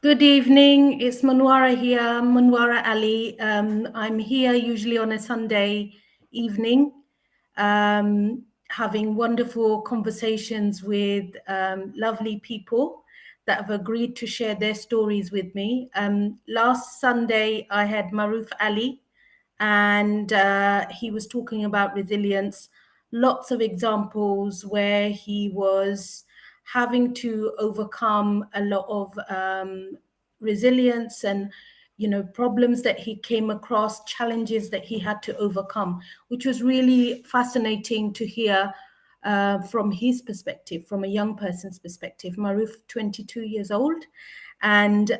Good evening. It's Manwara here, Manwara Ali. I'm here usually on a Sunday evening, having wonderful conversations with lovely people that have agreed to share their stories with me. Last Sunday, I had Maruf Ali, and he was talking about resilience. Lots of examples where he was having to overcome a lot of resilience and problems that he came across, challenges that he had to overcome, which was really fascinating to hear from his perspective, from a young person's perspective. Maruf, 22 years old, and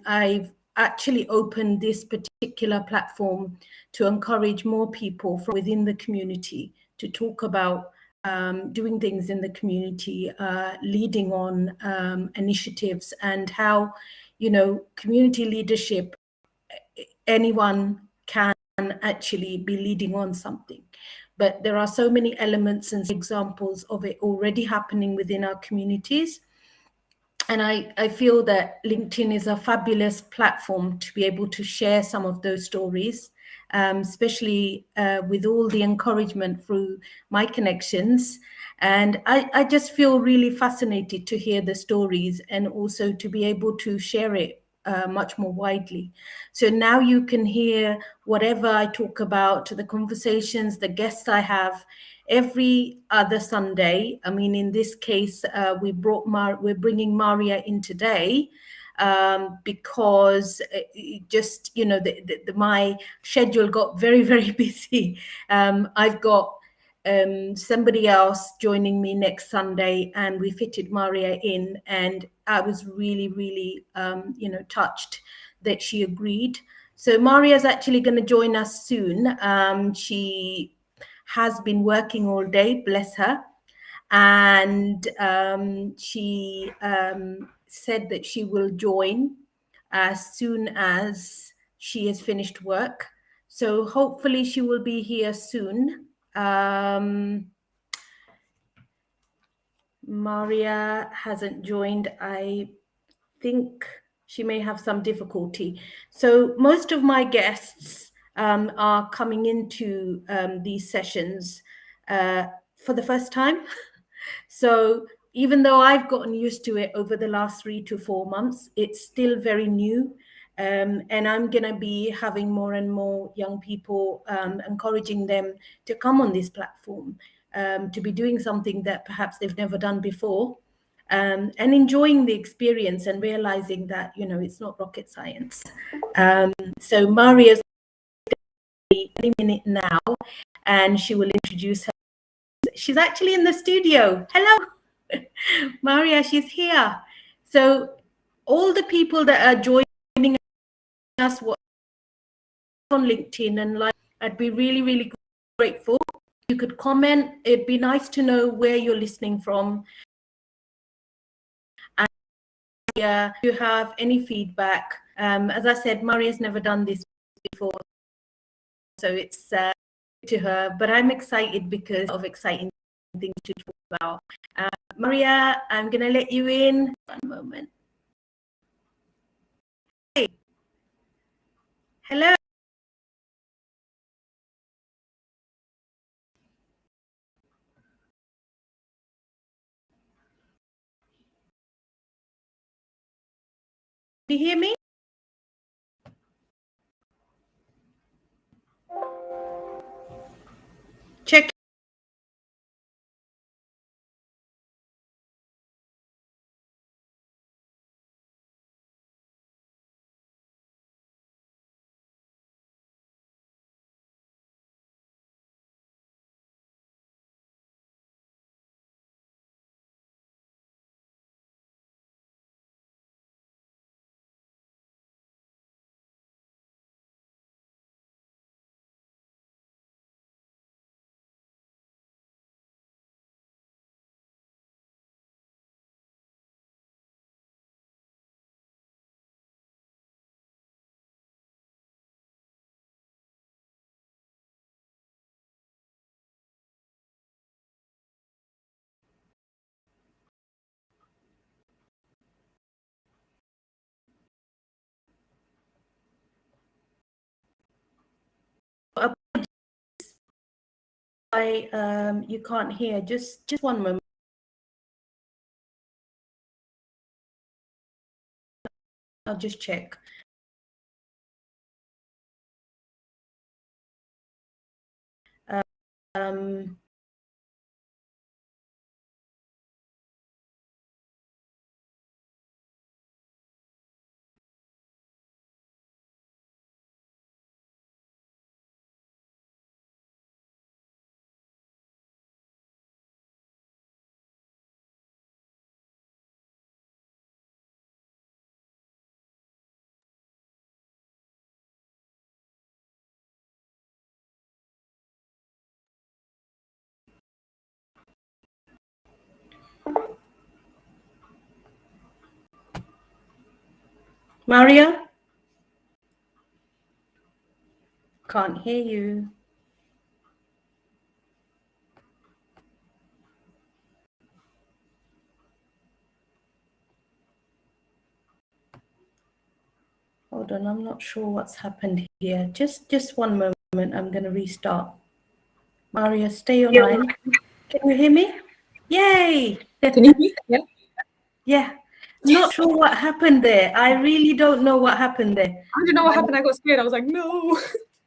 I've actually opened this particular platform to encourage more people from within the community to talk about doing things in the community, leading on initiatives, and how, community leadership, anyone can actually be leading on something. But there are so many elements and examples of it already happening within our communities. And I feel that LinkedIn is a fabulous platform to be able to share some of those stories, especially with all the encouragement through my connections. And I just feel really fascinated to hear the stories and also to be able to share it much more widely. So now you can hear whatever I talk about, the conversations, the guests I have, every other Sunday. I mean, in this case, we're bringing Maariya in today because just, my schedule got very, very busy. I've got somebody else joining me next Sunday, and we fitted Maariya in, and I was really, really, touched that she agreed. So Maariya is actually going to join us soon. She has been working all day, bless her. And she said that she will join as soon as she has finished work. So hopefully she will be here soon. Maariya hasn't joined. I think she may have some difficulty. So most of my guests are coming into these sessions for the first time. So even though I've gotten used to it over the last 3 to 4 months, it's still very new. And I'm going to be having more and more young people, encouraging them to come on this platform, to be doing something that perhaps they've never done before. And enjoying the experience and realizing that, it's not rocket science. So Maariya's any minute now, and she will introduce her. She's actually in the studio. Hello, Maariya, she's here. So all the people that are joining us on LinkedIn and I'd be really, really grateful. You could comment. It'd be nice to know where you're listening from. If you have any feedback, as I said, Maariya's never done this before, so it's to her, but I'm excited because of exciting things to talk about. Maariya, I'm going to let you in. One moment. Hey. Hello. Do you hear me? Check. you can't hear. Just one moment. I'll just check. Maariya? Can't hear you. Hold on, I'm not sure what's happened here. Just one moment. I'm going to restart. Maariya, stay online. Can you hear me? Yay! Can you hear me? Yeah. Yeah. Not sure what happened there. I really don't know what happened there. I didn't know what happened. I got scared. I was like, no.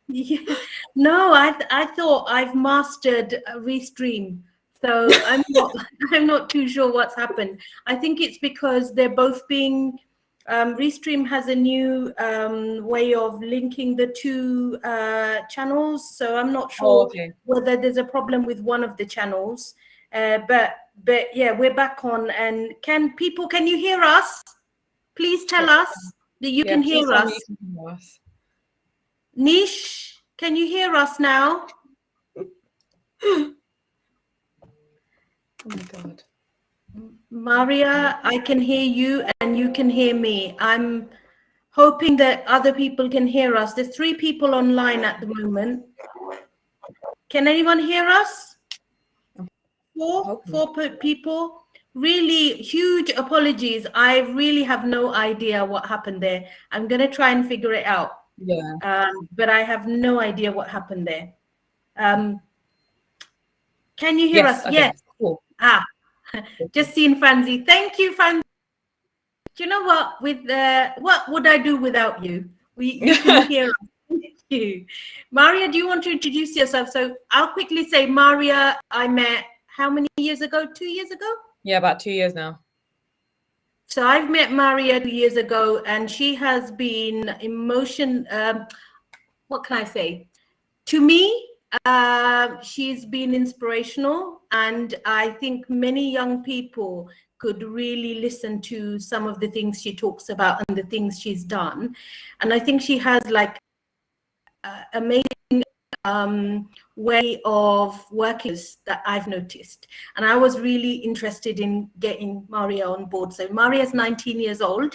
Yeah. No, I thought I've mastered Restream. So I'm not too sure what's happened. I think it's because they're both being Restream has a new way of linking the two channels. So I'm not sure whether there's a problem with one of the channels. But yeah, we're back on. And can you hear us? Please tell us that you can hear us. Nish, can you hear us now? Oh my God. Maariya, I can hear you and you can hear me. I'm hoping that other people can hear us. There's 3 people online at the moment. Can anyone hear us? 4 people. Really huge apologies. I really have no idea what happened there. I'm going to try and figure it out. Yeah. But I have no idea what happened there. Can you hear us? Okay. Yes. Cool. Just seen Franzi. Thank you, Franzi. Do you know what? What would I do without you? You can hear us. Thank you. Maariya, do you want to introduce yourself? So I'll quickly say, Maariya, I met how many years ago? 2 years ago? Yeah, about 2 years now. So I've met Maariya 2 years ago, and she has been what can I say? To me, she's been inspirational, and I think many young people could really listen to some of the things she talks about and the things she's done. And I think she has like amazing way of working that I've noticed. And I was really interested in getting Maariya on board. So Maariya is 19 years old,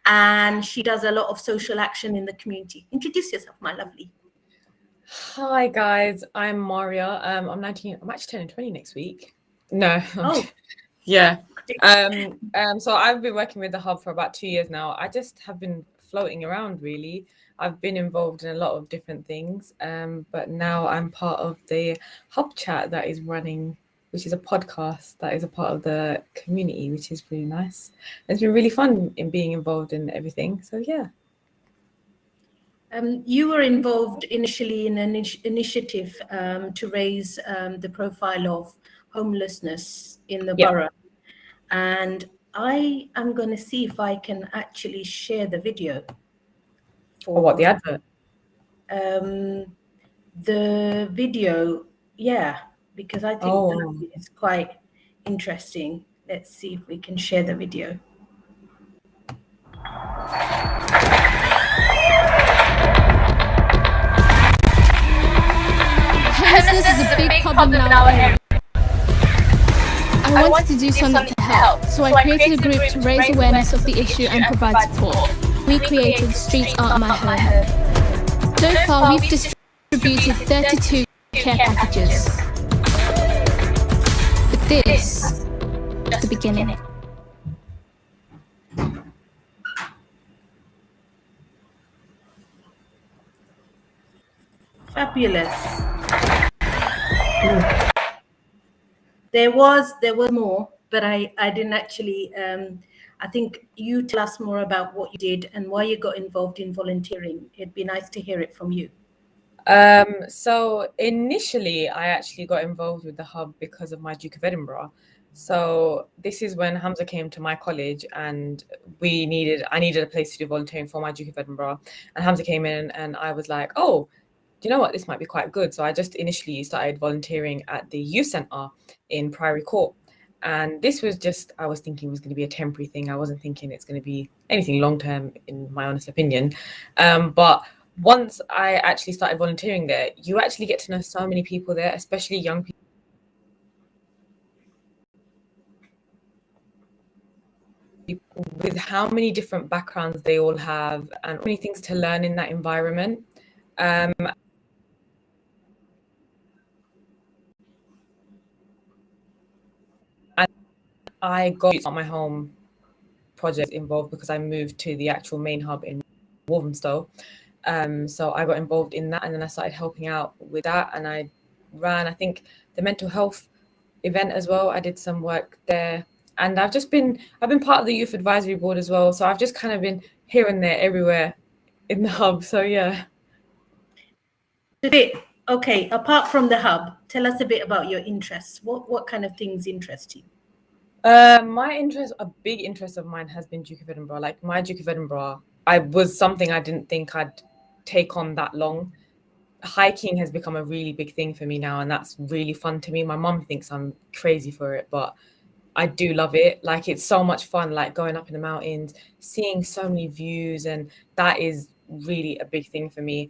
and she does a lot of social action in the community. Introduce yourself, my lovely. Hi guys, I'm Maariya. I'm 19. I'm actually turning 20 next week. No. Yeah. So I've been working with the hub for about 2 years now. I just have been floating around really. I've been involved in a lot of different things. But now I'm part of the hub chat that is running, which is a podcast that is a part of the community, which is really nice. It's been really fun in being involved in everything. So yeah. You were involved initially in an initiative to raise the profile of homelessness in the borough. And I am going to see if I can actually share the video. For what, the advert? The video, yeah, because I think that is quite interesting. Let's see if we can share the video. Homelessness is a big problem in our area. I wanted to do something to help, so I created a group to raise awareness of the issue and provide support. We created Streets Aren't My Home. So far, we've distributed 32 care packages. But this is the beginning. Fabulous. There was more, but I didn't actually. I think you tell us more about what you did and why you got involved in volunteering. It'd be nice to hear it from you. So initially, I actually got involved with the hub because of my Duke of Edinburgh. So this is when Hamza came to my college, and I needed a place to do volunteering for my Duke of Edinburgh. And Hamza came in, and I was like, oh, do you know what? This might be quite good. So I just initially started volunteering at the youth centre in Priory Court. And this was just, I was thinking it was going to be a temporary thing. I wasn't thinking it's going to be anything long term, in my honest opinion. But once I actually started volunteering there, you actually get to know so many people there, especially young people, with how many different backgrounds they all have and many things to learn in that environment. And I got my home project involved because I moved to the actual main hub in Walthamstow. So I got involved in that, and then I started helping out with that, and I ran, I think, the mental health event as well. I did some work there, and I've been part of the youth advisory board as well. So I've just kind of been here and there, everywhere in the hub. So yeah. Okay, apart from the hub, tell us a bit about your interests. What kind of things interest you? A big interest of mine has been Duke of Edinburgh. Like my Duke of Edinburgh, was something I didn't think I'd take on that long. Hiking has become a really big thing for me now, and that's really fun to me. My mum thinks I'm crazy for it, but I do love it. Like it's so much fun, like going up in the mountains, seeing so many views, and that is really a big thing for me.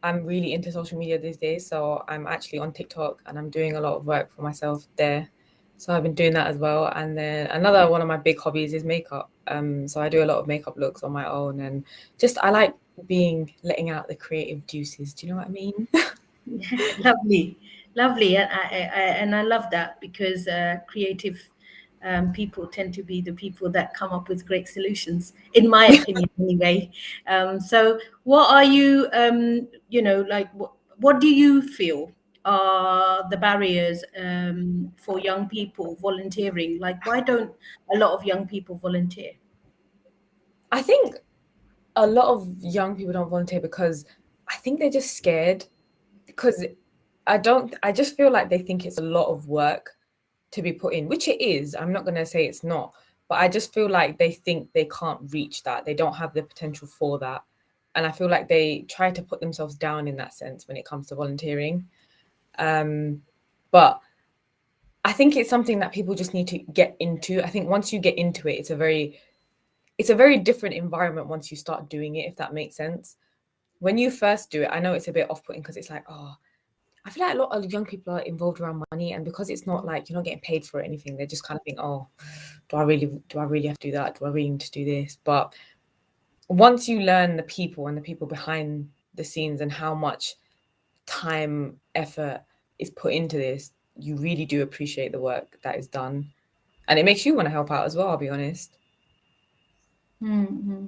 I'm really into social media these days, so I'm actually on TikTok and I'm doing a lot of work for myself there. So I've been doing that as well. And then another one of my big hobbies is makeup. So I do a lot of makeup looks on my own, and just I like letting out the creative juices. Do you know what I mean? Lovely, and I love that because creative people tend to be the people that come up with great solutions, in my opinion, anyway. So, what are you, like, what do you feel are the barriers for young people volunteering? Like, why don't a lot of young people volunteer? I think a lot of young people don't volunteer because I think they're just scared, because I just feel like they think it's a lot of work to be put in, which it is. I'm not going to say it's not, but I just feel like they think they can't reach that. They don't have the potential for that. And I feel like they try to put themselves down in that sense when it comes to volunteering. But I think it's something that people just need to get into. I think once you get into it, it's a very different environment once you start doing it, if that makes sense. When you first do it, I know it's a bit off-putting because it's like, oh, I feel like a lot of young people are involved around money, and because it's not like you're not getting paid for anything, they just kind of think, oh, do I really have to do that? Do I really need to do this? But once you learn the people and the people behind the scenes and how much time, effort is put into this, you really do appreciate the work that is done. And it makes you want to help out as well, I'll be honest. Mm-hmm.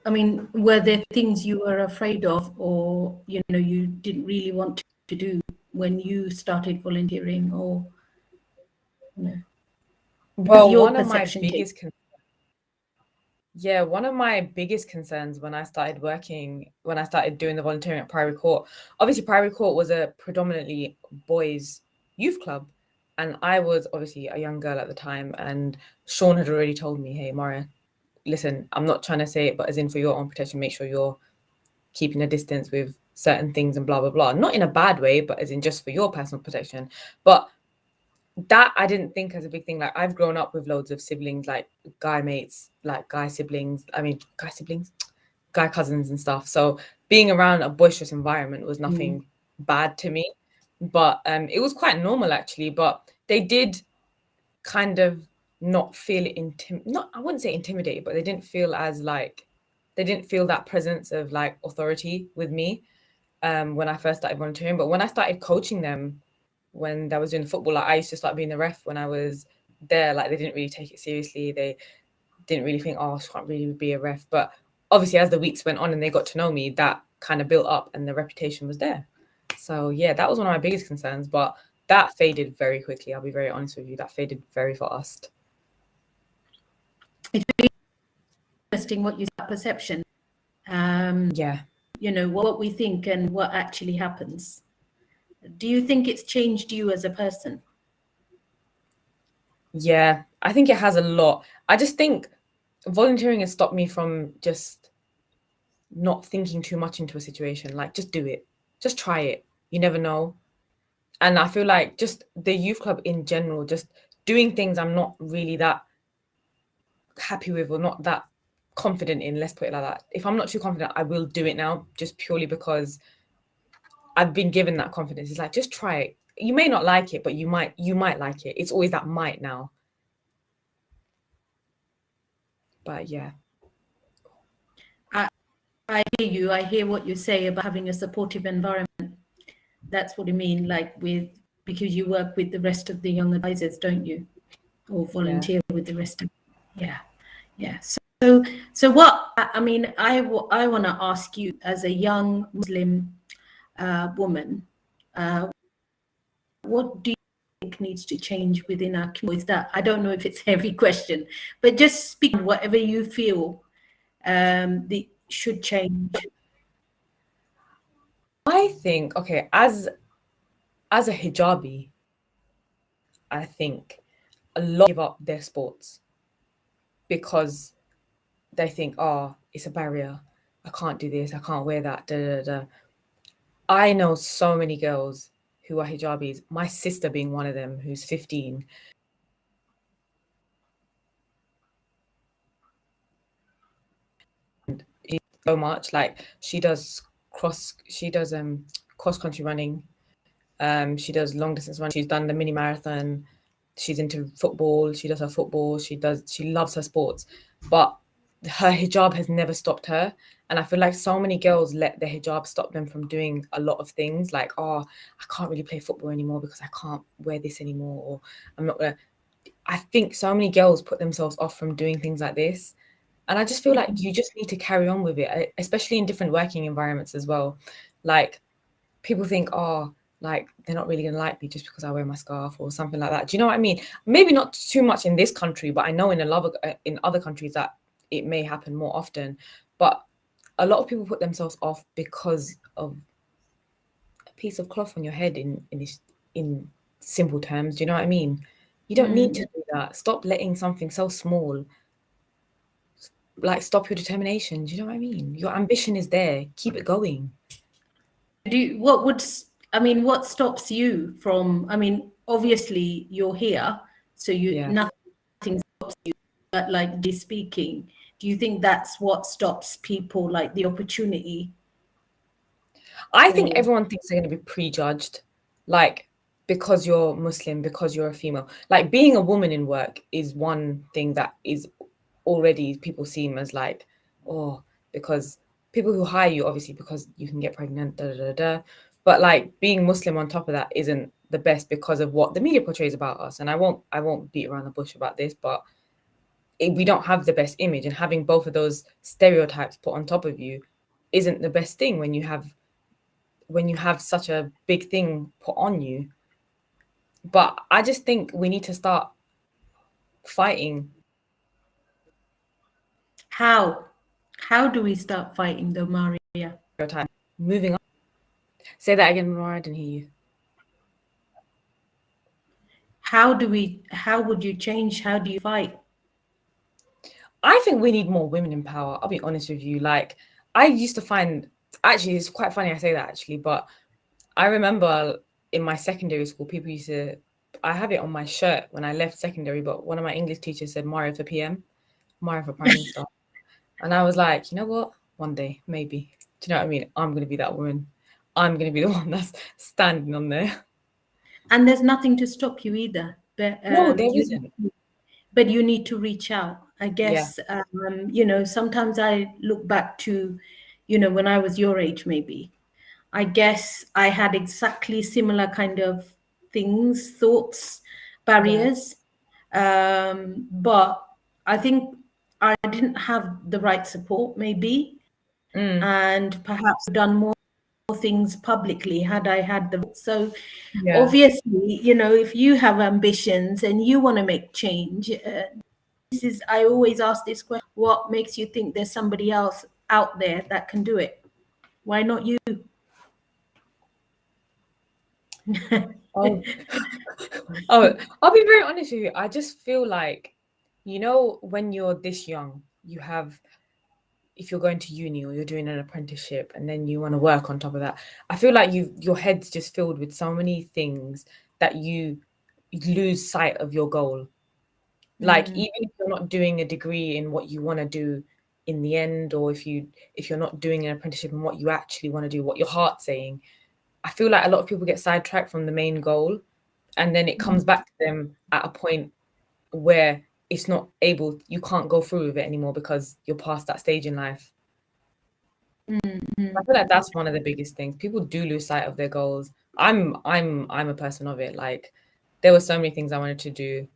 I mean, were there things you were afraid of, or you didn't really want to do when you started volunteering, or well, one of my biggest concerns when I started doing the volunteering at Priory Court, obviously Priory Court was a predominantly boys youth club, and I was obviously a young girl at the time, and Sean had already told me, hey Maariya, listen, I'm not trying to say it, but as in for your own protection, make sure you're keeping a distance with certain things and blah, blah, blah. Not in a bad way, but as in just for your personal protection. But that I didn't think as a big thing. Like I've grown up with loads of siblings, like guy mates, like guy cousins and stuff. So being around a boisterous environment was nothing bad to me. But it was quite normal actually. But they did kind of not feel I wouldn't say intimidated, but they didn't feel that presence of like authority with me when I first started volunteering. But when I started coaching them, when I was doing football, like I used to start being the ref when I was there. Like they didn't really take it seriously. They didn't really think, oh, she can't really be a ref. But obviously as the weeks went on and they got to know me, that kind of built up and the reputation was there. So yeah, that was one of my biggest concerns, but that faded very quickly. I'll be very honest with you. That faded very fast. It's really interesting what you said, perception. Yeah. You know, what we think and what actually happens. Do you think it's changed you as a person? Yeah, I think it has a lot. I just think volunteering has stopped me from just not thinking too much into a situation. Like, just do it. Just try it. You never know. And I feel like just the youth club in general, just doing things I'm not really that happy with or not that confident in, let's put it like that. If I'm not too confident, I will do it now, just purely because I've been given that confidence. It's like, just try it. You may not like it, but you might like it. It's always that might now. But yeah. I hear you. I hear what you say about having a supportive environment. That's what I mean, like because you work with the rest of the young advisors, don't you? Or volunteer with the rest of, yeah. So what, I mean, I want to ask you as a young Muslim woman, what do you think needs to change within our community? Is that, I don't know if it's a heavy question, but just speak whatever you feel should change. I think, okay, as a hijabi, I think a lot give up their sports because they think, oh, it's a barrier. I can't do this. I can't wear that. Da, da, da. I know so many girls who are hijabis, my sister being one of them, who's 15. So much, like she does cross country running, she does long distance running, she's done the mini marathon, she's into football, she does her football, she loves her sports, but her hijab has never stopped her. And I feel like so many girls let their hijab stop them from doing a lot of things, like, oh, I can't really play football anymore because I can't wear this anymore, or I'm not gonna. I think so many girls put themselves off from doing things like this. And I just feel like you just need to carry on with it, especially in different working environments as well. Like, people think, oh, like, they're not really going to like me just because I wear my scarf or something like that. Do you know what I mean? Maybe not too much in this country, but I know in other countries that it may happen more often. But a lot of people put themselves off because of a piece of cloth on your head in simple terms. Do you know what I mean? You don't need to do that. Stop letting something so small stop your determination. Do you know what I mean? Your ambition is there. Keep it going. What stops you from, obviously you're here, so nothing stops you, but like this speaking, do you think that's what stops people, like the opportunity? I think everyone thinks they're going to be prejudged, like, because you're Muslim, because you're a female. Like, being a woman in work is one thing that is already people seem as like, oh, because people who hire you, obviously, because you can get pregnant, da da da da. But like, being Muslim on top of that isn't the best because of what the media portrays about us. And I won't beat around the bush about this, but we don't have the best image, and having both of those stereotypes put on top of you isn't the best thing when you have such a big thing put on you. But I just think we need to start fighting. How do we start fighting though, Maariya? Moving on. Say that again, Maariya, I didn't hear you. How would you change? How do you fight? I think we need more women in power. I'll be honest with you. Like, I used to find, actually, it's quite funny I say that actually, but I remember in my secondary school, people used to, I have it on my shirt when I left secondary, but one of my English teachers said, Maariya for PM, Maariya for Prime Minister. And I was like, you know what? One day, maybe. Do you know what I mean? I'm going to be that woman. I'm going to be the one that's standing on there. And there's nothing to stop you either. But, no, there isn't. But you need to reach out. I guess, sometimes I look back to, when I was your age, maybe. I guess I had exactly similar kind of things, thoughts, barriers. Yeah. But I think I didn't have the right support, maybe. And perhaps done more things publicly had I had the. So Yeah. obviously, you know, if you have ambitions and you want to make change, this is, I always ask this question: what makes you think there's somebody else out there that can do it? Why not you? Oh, I'll be very honest with you. I just feel like, you know, when you're this young, you have, if you're going to uni or you're doing an apprenticeship and then you want to work on top of that, I feel like your head's just filled with so many things that you lose sight of your goal. Like even if you're not doing a degree in what you want to do in the end, or if you're not doing an apprenticeship in what you actually want to do, what your heart's saying, I feel like a lot of people get sidetracked from the main goal, and then it comes back to them at a point where it's not able, you can't go through with it anymore because you're past that stage in life. I feel like that's one of the biggest things. People do lose sight of their goals. I'm a person of it. Like there were so many things I wanted to do.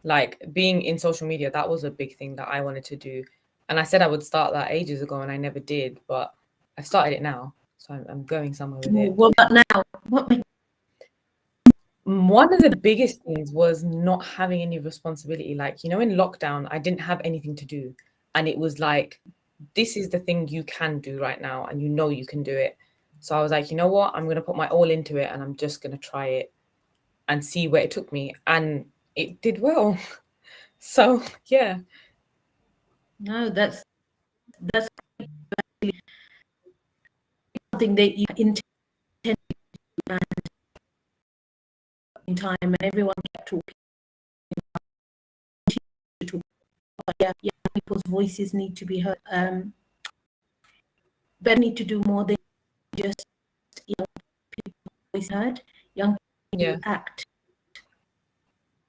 Like being in social media, that was a big thing that I wanted to do. And I said I would start that ages ago and I never did, but I've started it now. So I'm going somewhere with it. What about now? One of the biggest things was not having any responsibility. Like, you know, in lockdown, I didn't have anything to do. And it was like, this is the thing you can do right now. And you know you can do it. So I was like, you know what? I'm going to put my all into it and I'm just going to try it and see where it took me. And it did well. So, yeah. No, that's something that you intend in time, and everyone kept talking. Yeah, people's voices need to be heard. But need to do more than just young people's voice heard. Young people act.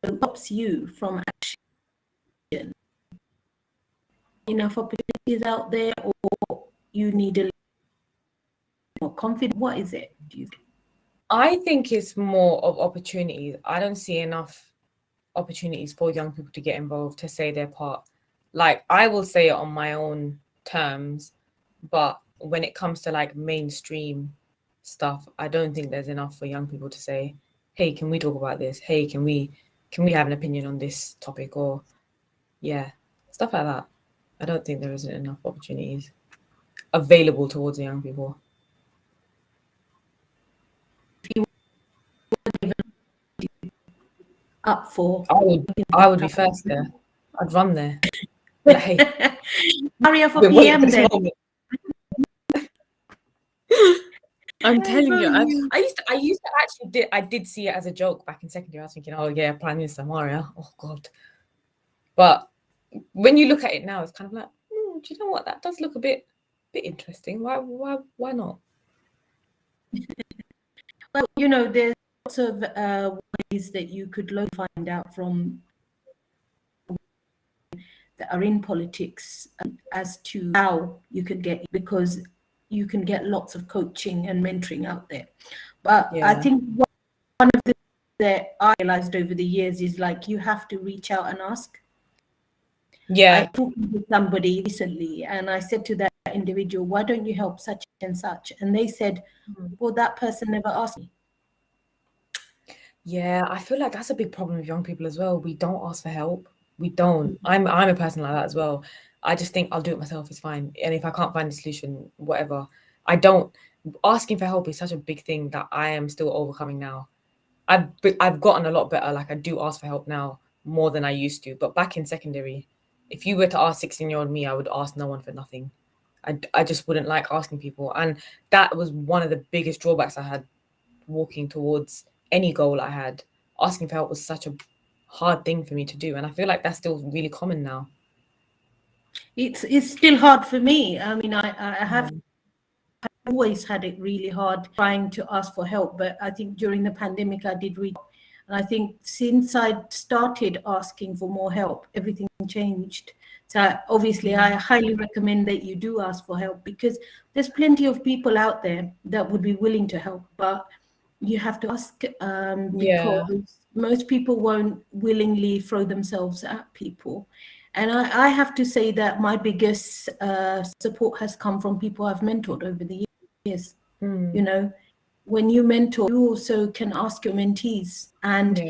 It stops you from action. Enough opportunities out there, or you need a little more confidence? What is it? Do you think? I think it's more of opportunities. I don't see enough opportunities for young people to get involved, to say their part. Like I will say it on my own terms, but when it comes to like mainstream stuff, I don't think there's enough for young people to say, hey, can we talk about this? Hey, can we have an opinion on this topic? Or stuff like that. I don't think there isn't enough opportunities available towards the young people. Up for, I would be first there. I'd run there. Like, hey, Maariya for PM then. I'm telling you, I used to actually I did see it as a joke back in second year. I was thinking, oh yeah, Prime Minister Maariya. Oh God. But when you look at it now, it's kind of like, do you know what? That does look a bit interesting. Why not? Well, you know, there's lots of ways that you could find out from that are in politics as to how you can get, because you can get lots of coaching and mentoring out there. But I think one of the things that I realized over the years is like you have to reach out and ask. I talked to somebody recently and I said to that individual, why don't you help such and such? And they said, well, that person never asked me. Yeah, I feel like that's a big problem with young people as well. We don't ask for help. We don't. I'm a person like that as well. I just think I'll do it myself, it's fine. And if I can't find a solution, whatever. I don't. Asking for help is such a big thing that I am still overcoming now. I've gotten a lot better. Like I do ask for help now more than I used to. But back in secondary, if you were to ask 16-year-old me, I would ask no one for nothing. I just wouldn't like asking people. And that was one of the biggest drawbacks I had walking towards any goal I had. Asking for help was such a hard thing for me to do. And I feel like that's still really common now. It's still hard for me. I mean, I have always had it really hard trying to ask for help. But I think during the pandemic, I did read. And I think since I started asking for more help, everything changed. So obviously, I highly recommend that you do ask for help, because there's plenty of people out there that would be willing to help, but you have to ask because most people won't willingly throw themselves at people. And I have to say that my biggest support has come from people I've mentored over the years. You know, when you mentor, you also can ask your mentees, and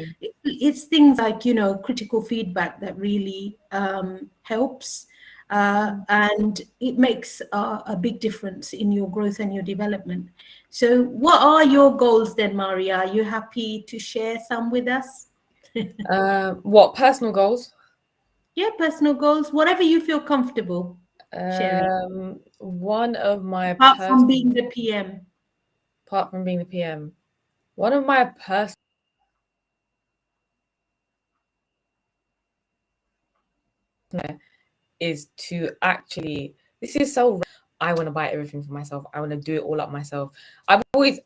it's things like, you know, critical feedback that really helps, and it makes a big difference in your growth and your development. So what are your goals then, Maariya? Are you happy to share some with us? What personal goals? Yeah, personal goals, whatever you feel comfortable sharing. One of my Apart from being the PM. Apart from being the PM, one of my personal is to actually, this is so, I want to buy everything for myself. I want to do it all up myself. I've always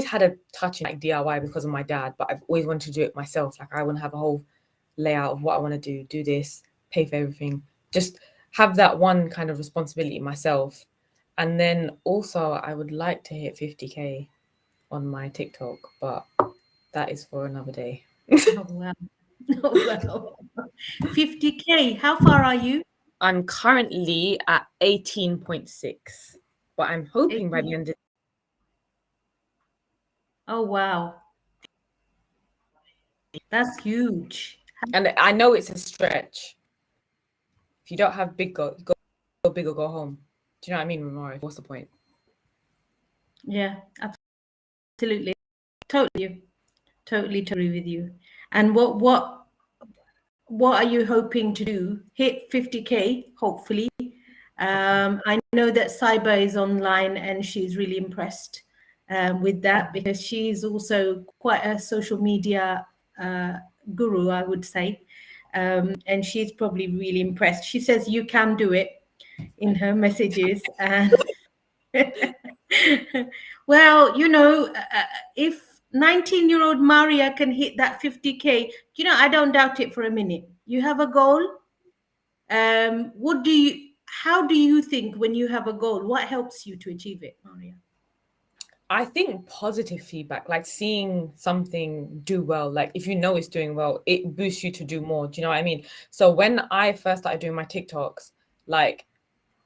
had a touch in like DIY because of my dad, but I've always wanted to do it myself. Like I want to have a whole layout of what I want to do this, pay for everything, just have that one kind of responsibility myself. And then also I would like to hit 50K on my TikTok, but that is for another day. Oh, wow. Oh, wow. 50K, how far are you? I'm currently at 18.6, but I'm hoping by the end of... Oh, wow. That's huge. And I know it's a stretch. If you don't have big goals, go big or go home. Do you know what I mean, Ramari? What's the point? Yeah, absolutely. Totally agree with you. And what are you hoping to do? Hit 50K, hopefully. I know that Cyber is online and she's really impressed with that, because she's also quite a social media guru, I would say. And she's probably really impressed. She says you can do it in her messages. And well, you know, if 19-year-old Maariya can hit that 50K, you know, I don't doubt it for a minute. You have a goal. How do you think when you have a goal, what helps you to achieve it, Maariya? I think positive feedback, like seeing something do well, like if you know it's doing well, it boosts you to do more. Do you know what I mean? So when I first started doing my TikToks, like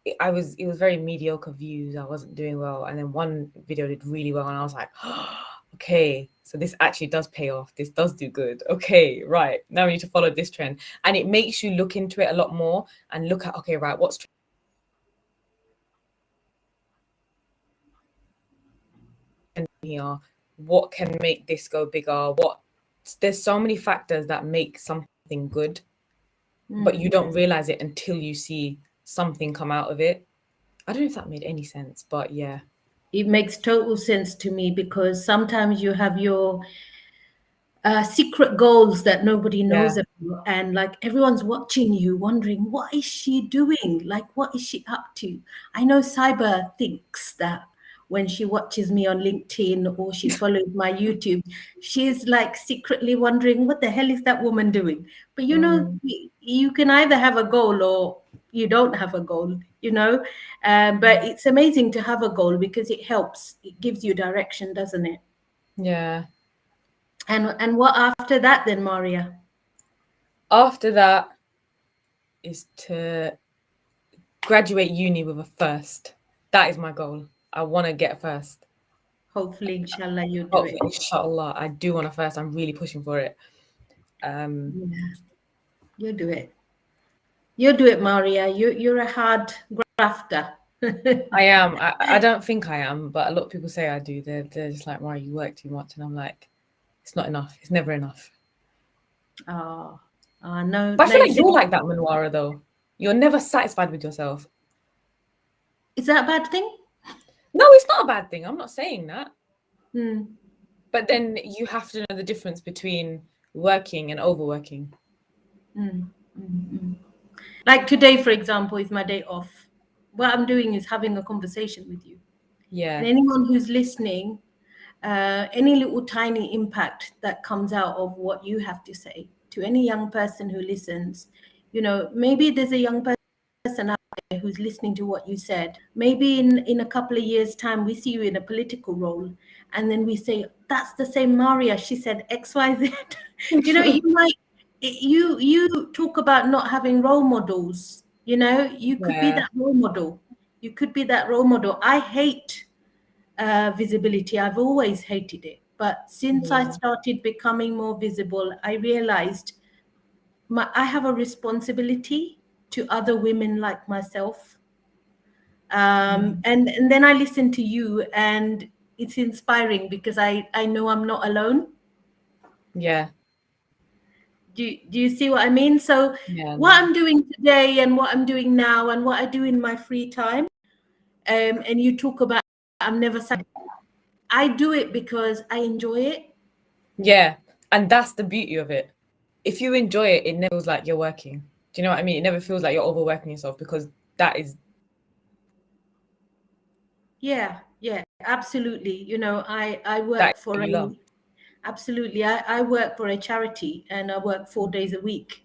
it was very mediocre views. I wasn't doing well. And then one video did really well. And I was like, oh, okay, so this actually does pay off. This does do good. Okay, right. Now we need to follow this trend. And it makes you look into it a lot more and look at, okay, right, what's here, what can make this go bigger, there's so many factors that make something good, but you don't realize it until you see something come out of it. I don't know if that made any sense, but yeah, it makes total sense to me, because sometimes you have your secret goals that nobody knows about, and like everyone's watching you wondering, what is she doing, like what is she up to? I know Cyber thinks that when she watches me on LinkedIn or she follows my YouTube, she's like secretly wondering, what the hell is that woman doing? But you know, you can either have a goal or you don't have a goal, you know. But it's amazing to have a goal, because it helps, it gives you direction, doesn't it? yeah. And what after that then, Maariya? After that is to graduate uni with a first. That is my goal. I want to get a first. Hopefully, inshallah, you do it. Inshallah, I do want a first. I'm really pushing for it. Yeah. You do it. You do it, Maariya. You're a hard grafter. I am. I don't think I am, but a lot of people say I do. They're just like, "Why you work too much?" And I'm like, it's not enough. It's never enough. Oh, no. But I feel like you're like that, Manwara, though. You're never satisfied with yourself. Is that a bad thing? No, it's not a bad thing. I'm not saying that. But then you have to know the difference between working and overworking. Like today, for example, is my day off. What I'm doing is having a conversation with you. Yeah. And anyone who's listening, any little tiny impact that comes out of what you have to say to any young person who listens, you know, maybe there's a young person out there who's listening to what you said. Maybe in a couple of years' time, we see you in a political role, and then we say, that's the same Maariya, she said XYZ. You know, you talk about not having role models. You know, you could be that role model. You could be that role model. I hate visibility. I've always hated it. But since I started becoming more visible, I realized I have a responsibility to other women like myself. And then I listen to you, and it's inspiring because I know I'm not alone. Yeah. Do you see what I mean? So what I'm doing today and what I'm doing now and what I do in my free time, and you talk about I'm never sad. I do it because I enjoy it. Yeah. And that's the beauty of it. If you enjoy it, it never feels like you're working. Do you know what I mean? It never feels like you're overworking yourself, because that is. Yeah, absolutely. You know, I work for absolutely. I work for a charity, and I work 4 days a week.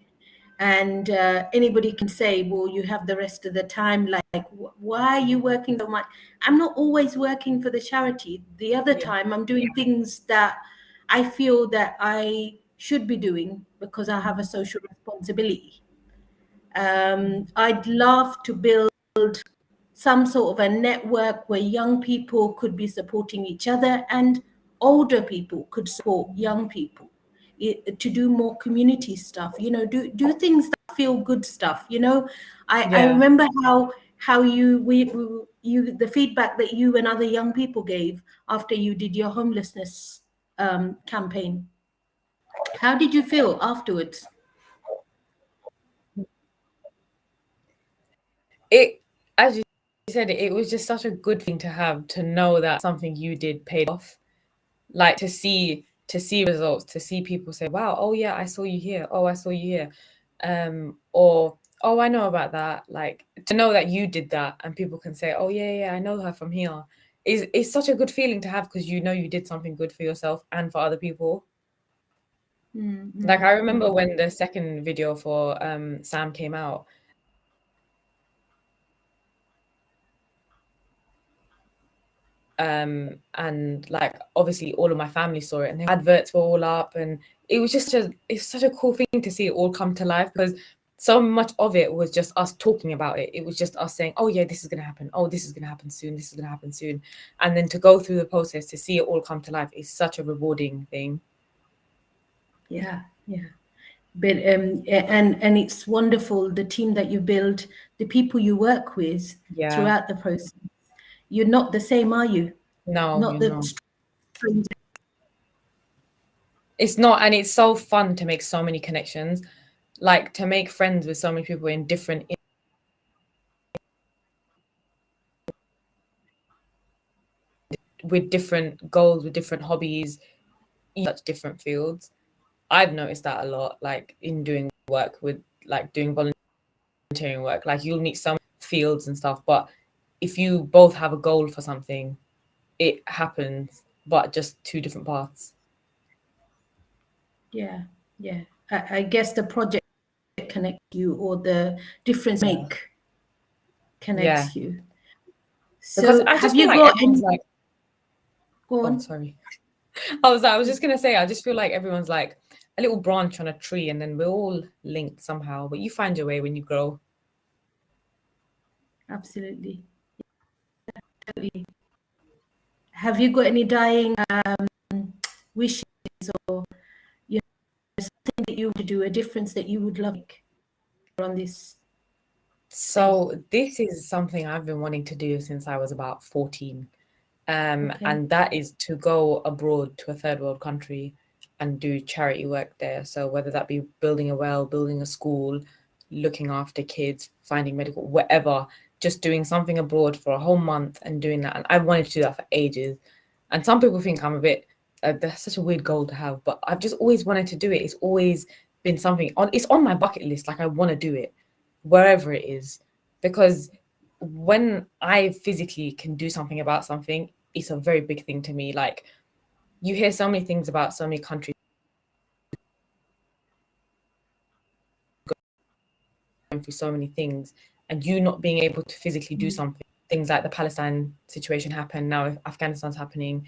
And anybody can say, well, you have the rest of the time. Like, why are you working so much? I'm not always working for the charity. The other time I'm doing things that I feel that I should be doing because I have a social responsibility. I'd love to build some sort of a network where young people could be supporting each other and older people could support young people, to do more community stuff, you know, do things that feel good stuff, you know. I remember how you the feedback that you and other young people gave after you did your homelessness campaign. How did you feel afterwards? As you said, it was just such a good thing to have, to know that something you did paid off. Like to see results, to see people say, wow, oh yeah, I saw you here, oh I saw you here, or oh I know about that. Like to know that you did that and people can say, oh yeah, I know her from here, is such a good feeling to have, because you know you did something good for yourself and for other people. Like I remember when the second video for Sam came out, and like obviously all of my family saw it and the adverts were all up, and it was just it's such a cool thing to see it all come to life, because so much of it was just us talking about it. It was just us saying, oh yeah, this is going to happen, oh this is going to happen soon, this is going to happen soon, and then to go through the process to see it all come to life is such a rewarding thing. Yeah but and it's wonderful, the team that you build, the people you work with throughout the process. You're not the same, are you? No, not you're not. It's not, and it's so fun to make so many connections, like to make friends with so many people in different with different goals, with different hobbies, in such different fields. I've noticed that a lot, like in doing work with, like doing volunteering work, like you'll meet some fields and stuff, but if you both have a goal for something, it happens, but just two different paths. Yeah I guess the project connects you, or the difference make connects you. So because I just feel like everyone's like, go on. Oh sorry, I was just gonna say, I just feel like everyone's like a little branch on a tree, and then we're all linked somehow, but you find your way when you grow. Absolutely. Have you got any dying wishes, or you know, something that you would do, a difference that you would love on this? So this is something I've been wanting to do since I was about 14. And that is to go abroad to a third world country and do charity work there. So whether that be building a well, building a school, looking after kids, finding medical, whatever, just doing something abroad for a whole month and doing that. And I've wanted to do that for ages. And some people think I'm a bit, that's such a weird goal to have, but I've just always wanted to do it. It's always been something it's on my bucket list. Like I want to do it wherever it is, because when I physically can do something about something, it's a very big thing to me. Like you hear so many things about so many countries going through so many things, and you not being able to physically do something. Things like the Palestine situation happen now, if Afghanistan's happening,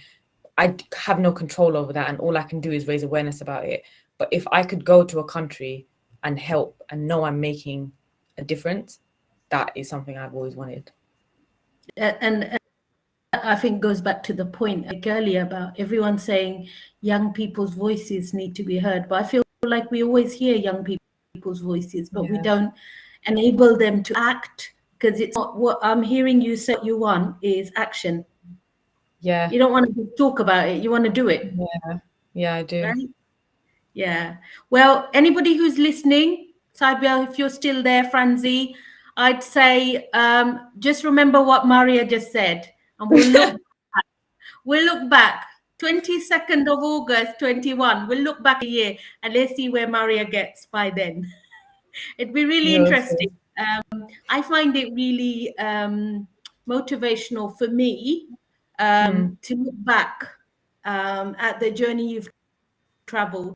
I have no control over that, and all I can do is raise awareness about it. But if I could go to a country and help and know I'm making a difference, that is something I've always wanted. And I think goes back to the point like earlier about everyone saying young people's voices need to be heard. But I feel like we always hear young people's voices, but we don't enable them to act, because it's not what I'm hearing you say you want is action. Yeah. You don't want to talk about it, you want to do it. Yeah, I do. Right? Yeah. Well, anybody who's listening, Saibia, if you're still there, Franzi, I'd say just remember what Maariya just said, and we'll look back. 22nd of August 21. We'll look back a year and let's see where Maariya gets by then. It'd be really interesting. I find it really motivational for me to look back at the journey you've traveled.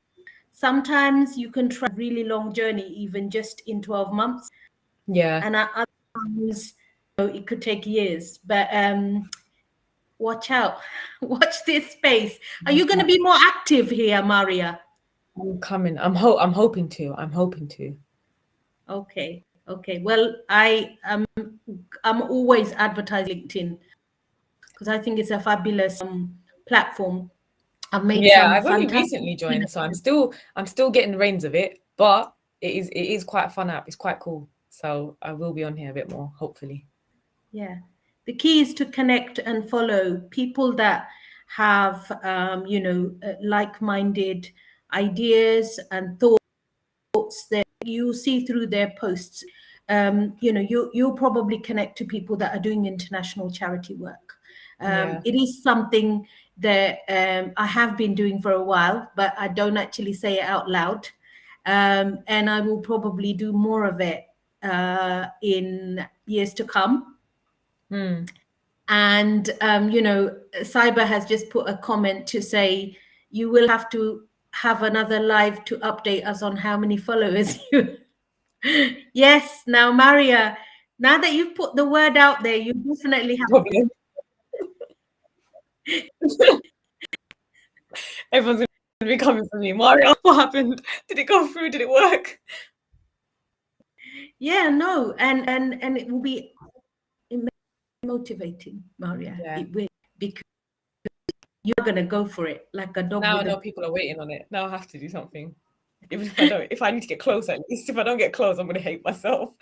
Sometimes you can travel a really long journey, even just in 12 months. Yeah. And at other times, it could take years. But watch out. Watch this space. Are you going to be more active here, Maariya? I'm coming. I'm hoping to. Okay. Well, I'm always advertising LinkedIn because I think it's a fabulous platform. I've only recently joined, so I'm still getting the reins of it, but it is quite a fun app. It's quite cool. So I will be on here a bit more, hopefully. Yeah. The key is to connect and follow people that have like-minded ideas and thoughts that you see through their posts. You'll probably connect to people that are doing international charity work. It is something that I have been doing for a while, but I don't actually say it out loud. And I will probably do more of it in years to come. And, Cyber has just put a comment to say, you will have to have another live to update us on how many followers you. Yes, now, Maariya, now that you've put the word out there, you definitely have. Everyone's going to be coming for me. Maariya, what happened? Did it go through? Did it work? Yeah, no, and it will be motivating, Maariya. It will, because you're going to go for it like a dog. Now I know people are waiting on it. Now I have to do something. Even if I don't, if I need to get close, at least if I don't get close, I'm going to hate myself.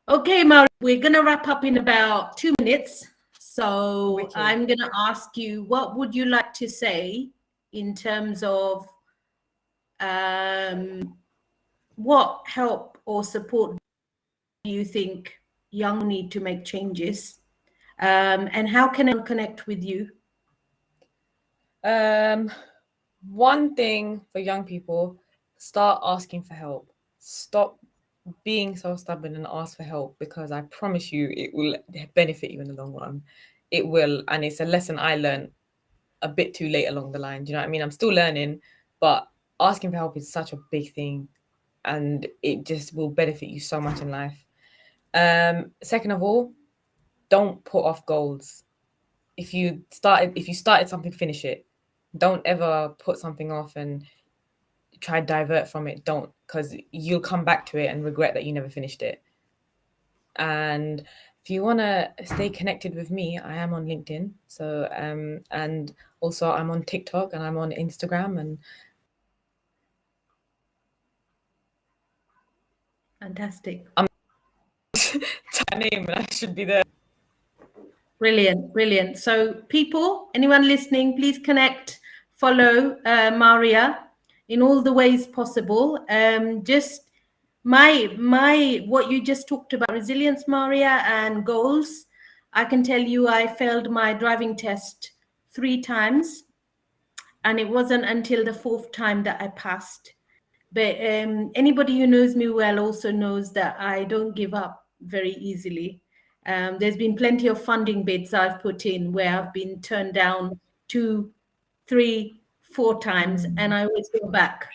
Okay, Maariya, we're going to wrap up in about 2 minutes. So wicked. I'm going to ask you, what would you like to say in terms of what help or support do you think young need to make changes? And how can I connect with you? One thing for young people, start asking for help. Stop being so stubborn and ask for help, because I promise you it will benefit you in the long run. It will. And it's a lesson I learned a bit too late along the line. Do you know what I mean? I'm still learning, but asking for help is such a big thing, and it just will benefit you so much in life. Second of all, don't put off goals. If you started something, finish it. Don't ever put something off and try to divert from it. Don't, because you'll come back to it and regret that you never finished it. And if you want to stay connected with me, I am on LinkedIn. So and also I'm on TikTok and I'm on Instagram. And fantastic. I'm type name and I should be there. Brilliant. So people, anyone listening, please connect, follow Maariya in all the ways possible. Just what you just talked about, resilience, Maariya, and goals. I can tell you I failed my driving test 3 times, and it wasn't until the 4th time that I passed. But anybody who knows me well also knows that I don't give up very easily. There's been plenty of funding bids I've put in where I've been turned down 2, 3, 4 times, and I always go back.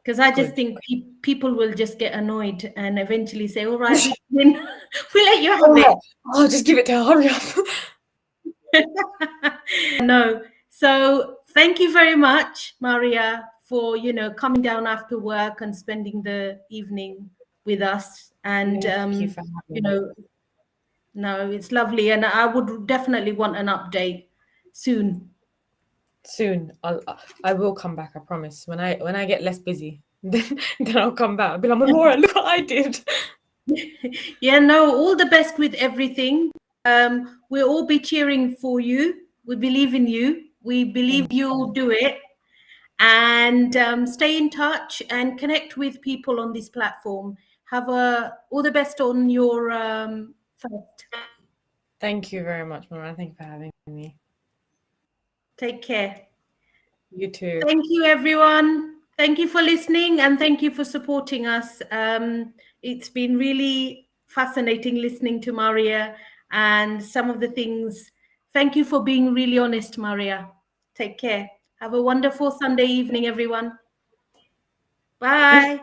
Because I just think people will just get annoyed and eventually say, all right, we'll let you have it. Oh, just give it to her, hurry up. No. So thank you very much, Maariya, for, coming down after work and spending the evening with us. And, No, it's lovely, and I would definitely want an update soon. Soon, I will come back. I promise. When I get less busy, then I'll come back. I'll be like, Laura, look what I did. Yeah, no, all the best with everything. We'll all be cheering for you. We believe in you. We believe you'll do it. And stay in touch and connect with people on this platform. Have all the best on your first. Thank you very much, Mara. Thank you for having me. Take care. You too. Thank you, everyone. Thank you for listening, and thank you for supporting us. It's been really fascinating listening to Maariya and some of the things. Thank you for being really honest, Maariya. Take care. Have a wonderful Sunday evening, everyone. Bye.